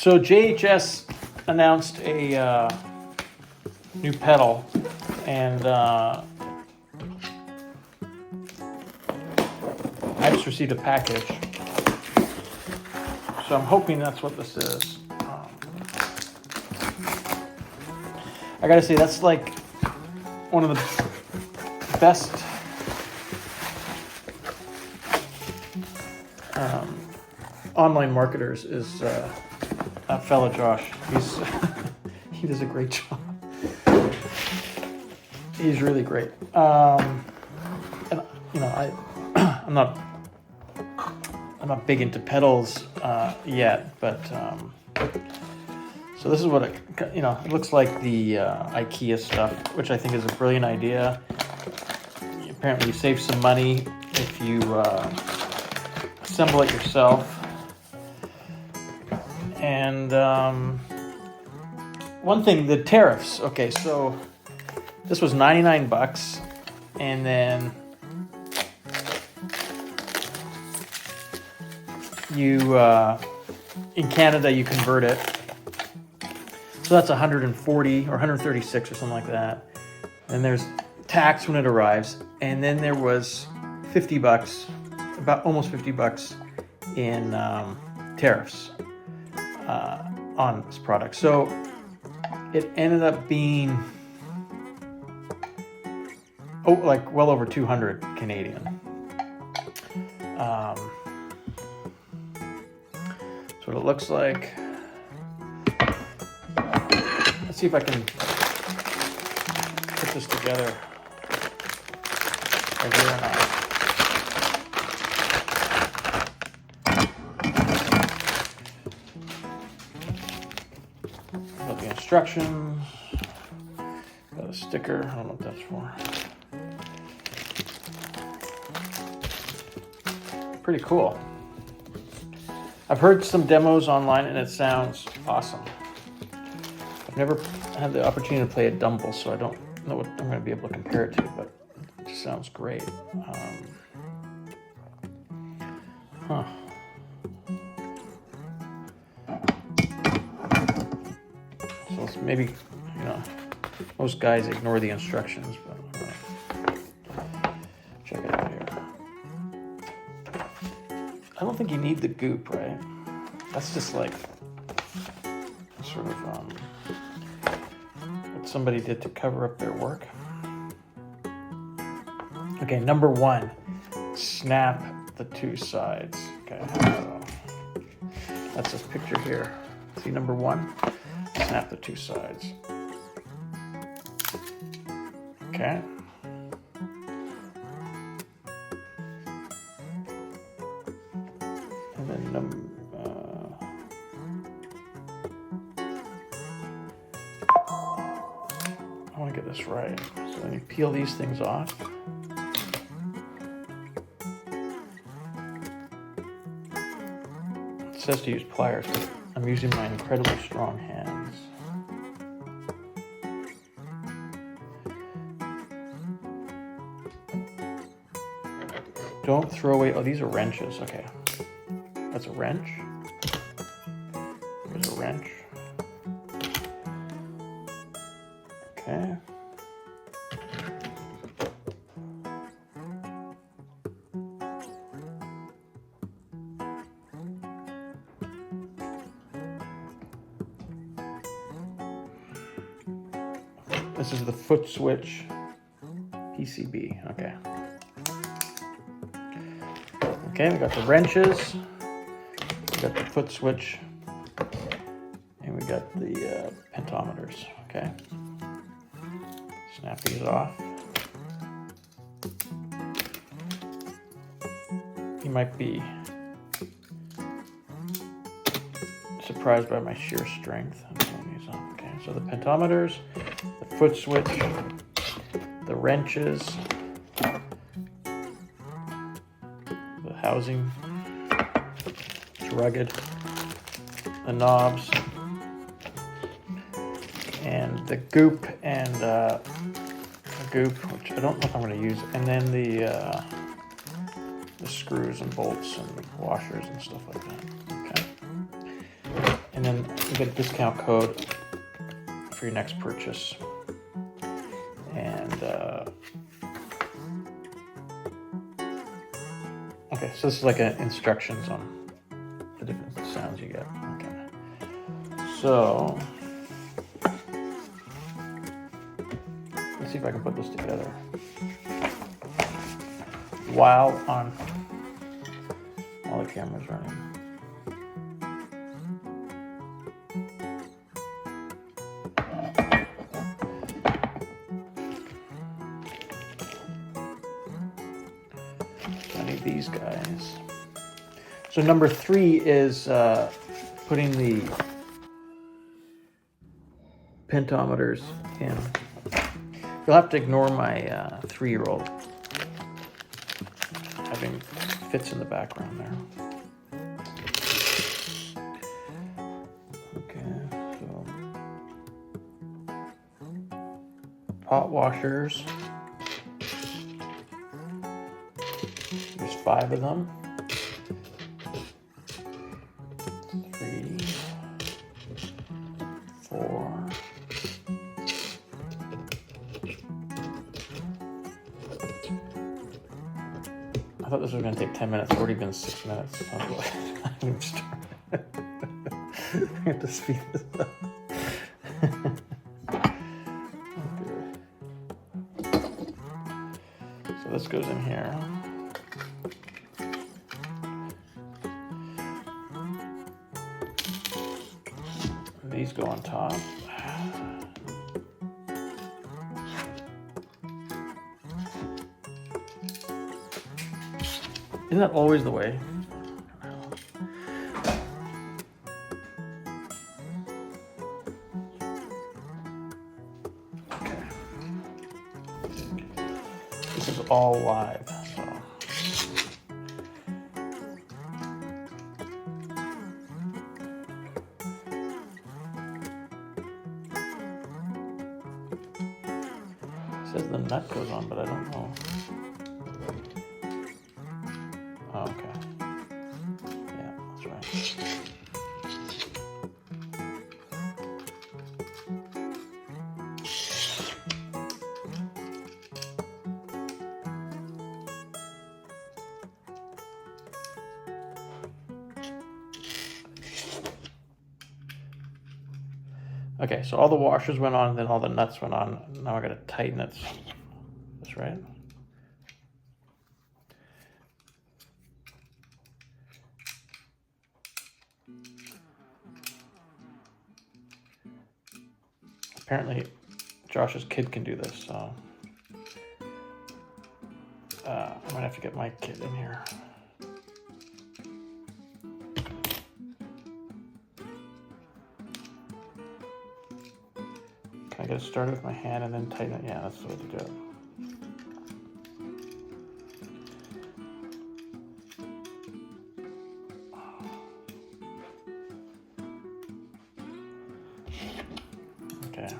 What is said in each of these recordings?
So JHS announced a new pedal, and I just received a package. So I'm hoping that's what this is. I gotta say, that's like one of the best online marketers is that fella Josh. He does a great job. He's really great. And you know, I'm not big into pedals yet, but so this is what it looks like, the IKEA stuff, which I think is a brilliant idea. Apparently, you save some money if you assemble it yourself. And one thing, the tariffs. Okay, so this was $99, and then you in Canada you convert it, so that's 140 or 136 or something like that. And there's tax when it arrives, and then there was $50, about almost $50 in tariffs on this product. So it ended up being like well over 200 Canadian. That's what it looks like. Let's see if I can put this together right here or not. Got the instructions, got a sticker, I don't know what that's for. Pretty cool. I've heard some demos online and it sounds awesome. I've never had the opportunity to play a dumble, so I don't know what I'm going to be able to compare it to, but it just sounds great. So it's maybe, most guys ignore the instructions, but check it out here. I don't think you need the goop, right? That's just like sort of what somebody did to cover up their work. Okay, number 1, snap the 2 sides. Okay, so that's this picture here. See number 1? Snap the 2 sides. Okay. And then I want to get this right. So then you peel these things off. It says to use pliers, but I'm using my incredibly strong hands. Don't throw away, oh, these are wrenches, okay. That's a wrench. There's a wrench. Okay. This is the foot switch PCB, okay. Okay, we got the wrenches, we got the foot switch, and we got the pentometers, okay. Snap these off. You might be surprised by my sheer strength. I'm pulling these off. Okay, so the pentometers, the foot switch, the wrenches, the housing, it's rugged, the knobs, and the goop, and the goop, which I don't know if I'm going to use, and then the screws and bolts and washers and stuff like that. Okay. and then you get a discount code for your next purchase. And okay, so this is like instructions on the different sounds you get. Okay, so let's see if I can put this together while the camera's running. So I need these guys. So number 3 is putting the pentometers in. You'll have to ignore my 3-year-old having fits in the background there. Okay, so pot washers. There's 5 of them. 3, 4. I thought this was going to take 10 minutes. It's already been 6 minutes. I have to speed this up. Okay. So this goes in here. And these go on top. Isn't that always the way? Okay. This is all live, so. It says the nut goes on, but I don't know. Oh, okay. Yeah, that's right. Okay, so all the washers went on, and then all the nuts went on. Now I gotta tighten it. That's right. Apparently, Josh's kid can do this, so I might have to get my kid in here. Can I get it started with my hand and then tighten it? Yeah, that's the way to do it. Okay.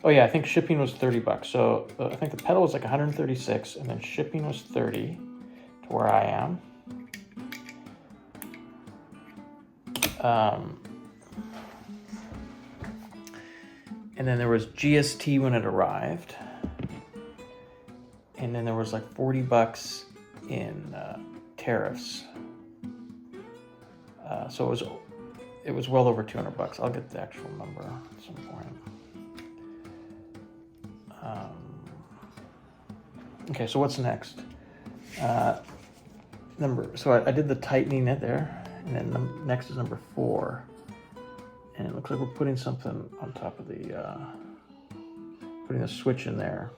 Oh yeah, I think shipping was $30. So I think the pedal was like 136, and then shipping was 30 to where I am. And then there was GST when it arrived, and then there was like $40 in tariffs. So it was well over $200. I'll get the actual number at some point. Okay, so what's next? So I did the tightening it there, and then next is number 4. And it looks like we're putting something on top of putting a switch in there.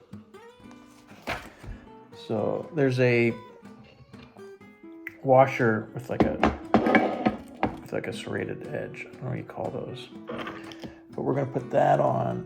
So there's a washer with like a serrated edge. I don't know what you call those. But we're gonna put that on.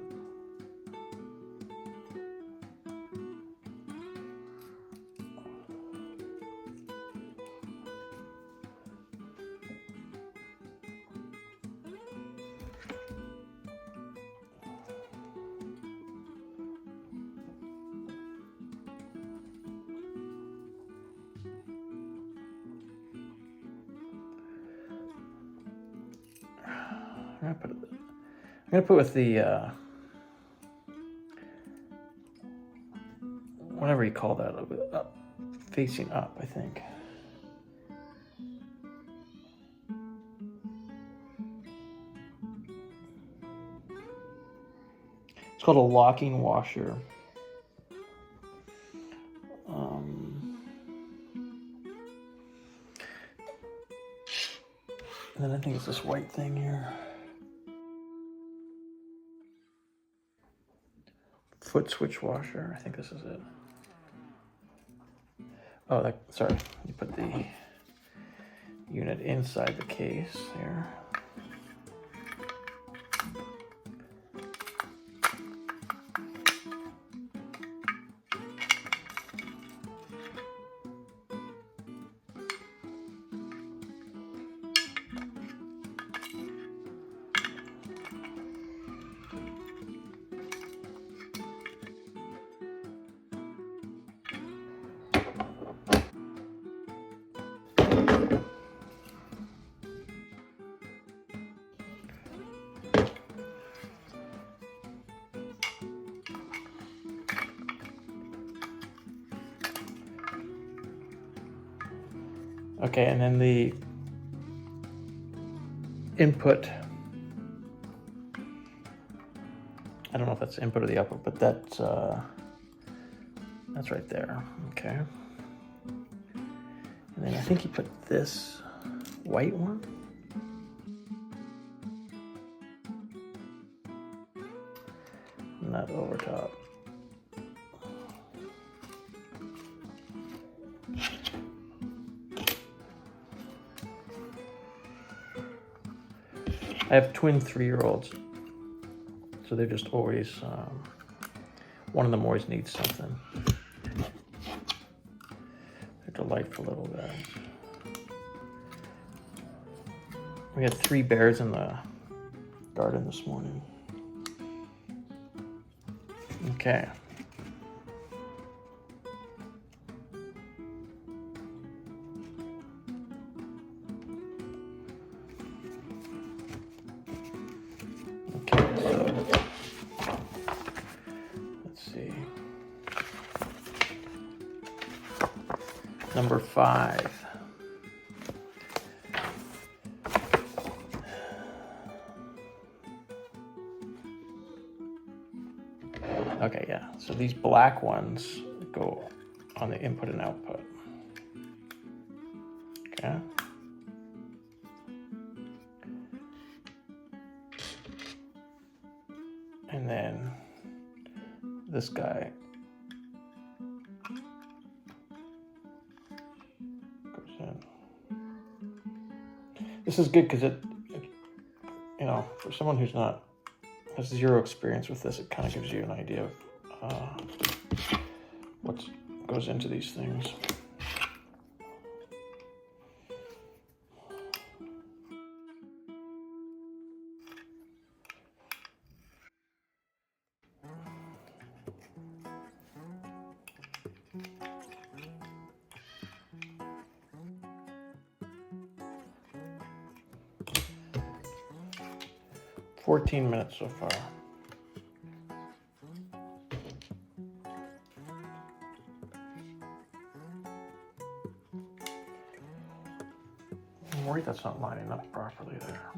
gonna put with the whatever you call that, up, facing up, I think. It's called a locking washer. And then I think it's this white thing here. Foot switch washer, I think this is it. Oh, sorry, you put the unit inside the case here. Okay, and then the input, I don't know if that's the input or the output, but that's right there, okay. And then I think you put this white one. And that over top. I have twin 3-year-olds, so they're just always, one of them always needs something. They're delightful little guys. We had 3 bears in the garden this morning. Okay. Number 5. Okay, yeah, so these black ones go on the input and output. Okay. And then this guy goes in. This is good because it, you know, for someone who's has 0 experience with this, it kind of gives you an idea of what goes into these things. – 14 minutes so far. I'm worried that's not lining up properly there.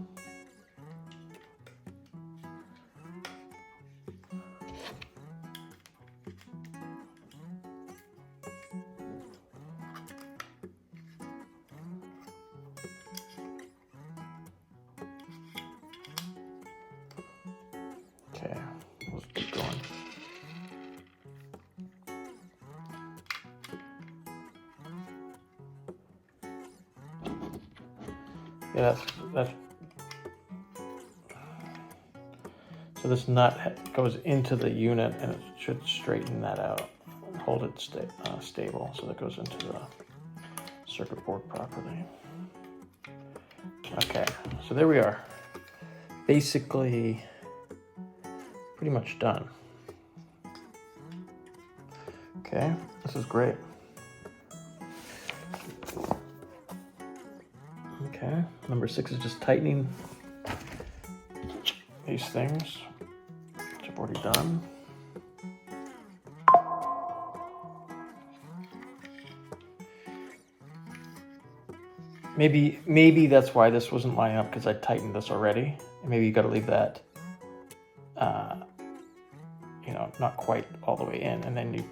Okay, let's keep going. Yeah, that's so this nut goes into the unit and it should straighten that out and hold it stable so that goes into the circuit board properly. Okay, so there we are. Basically pretty much done. Okay, this is great. Okay, number 6 is just tightening these things, which I've already done. Maybe that's why this wasn't lining up, because I tightened this already. And maybe you got to leave that, you know, not quite all the way in, and then you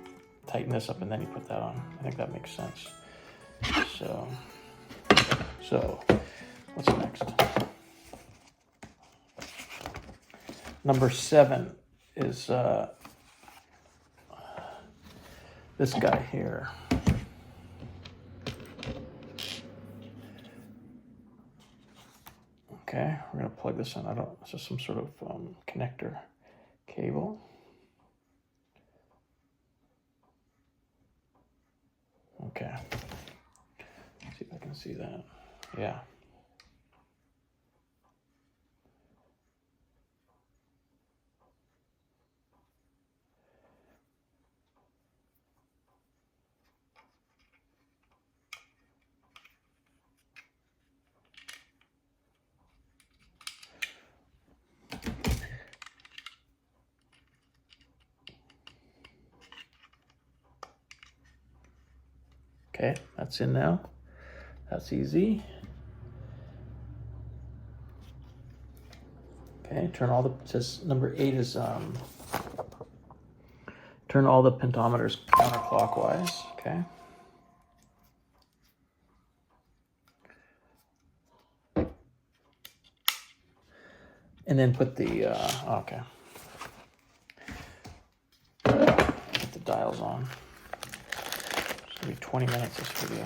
tighten this up and then you put that on. I think that makes sense. So what's next? Number 7 is this guy here. Okay, we're gonna plug this in. This is some sort of connector cable. Okay, let's see if I can see that. Yeah. Okay, that's in now. That's easy. Okay, turn all the, it says number 8 is turn all the pentometers counterclockwise. Okay. And then put the, okay. Put the dials on. It's gonna be 20 minutes this video.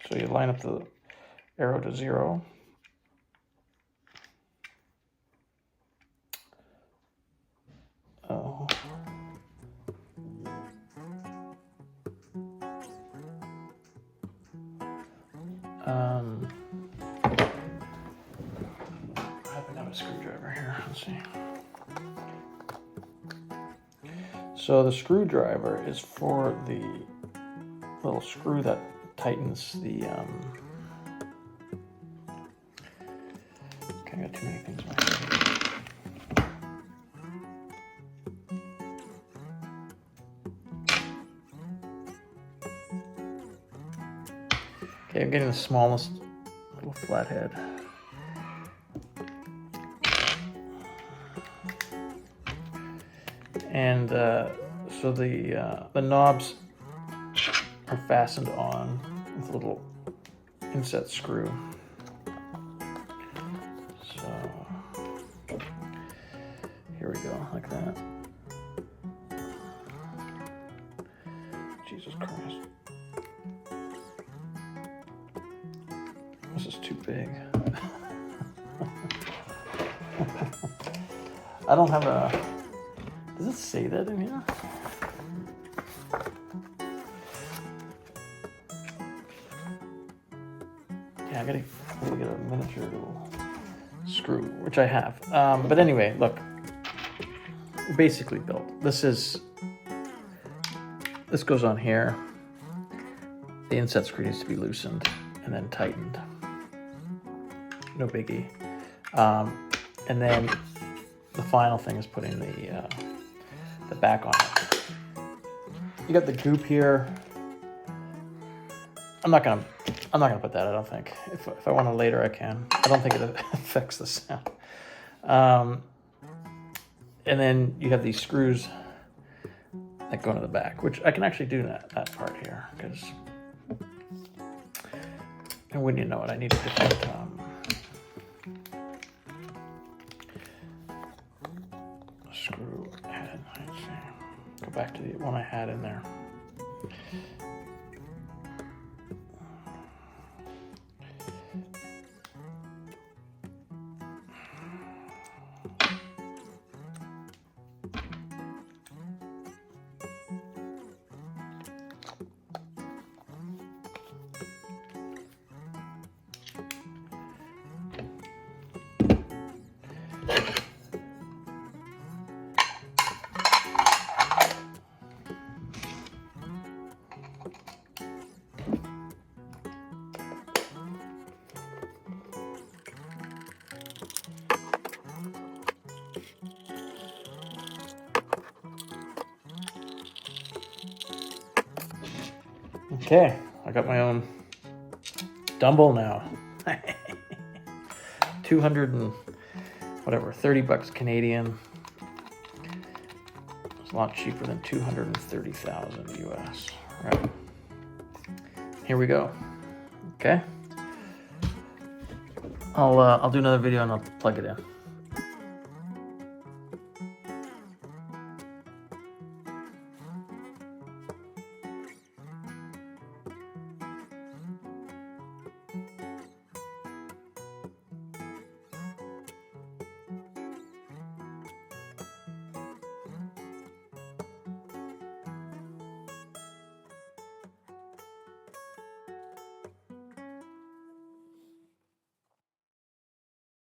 So you line up the arrow to 0. Oh. I happen to have a screwdriver here. Let's see. So the screwdriver is for the little screw that tightens the. Okay, I got too many things right here. Okay, I'm getting the smallest little flathead. And so the knobs are fastened on with a little inset screw. So here we go, like that. Jesus Christ. This is too big. I don't have a... Does it say that in here? Yeah, I gotta get a miniature little screw, which I have. But anyway, look, basically built. This goes on here. The inset screw needs to be loosened and then tightened. No biggie. And then the final thing is putting the back on it. You got the goop here. I'm not gonna put that. I don't think. If I want to later, I can. I don't think it affects the sound. And then you have these screws that go into the back, which I can actually do that part here, because, and wouldn't you know it, I need a different screw head. Let's see. Go back to the one I had in there. Okay, I got my own dumble now. 200 and whatever, 30 bucks Canadian. It's a lot cheaper than 230,000 US. Right. Here we go. Okay. I'll do another video and I'll plug it in.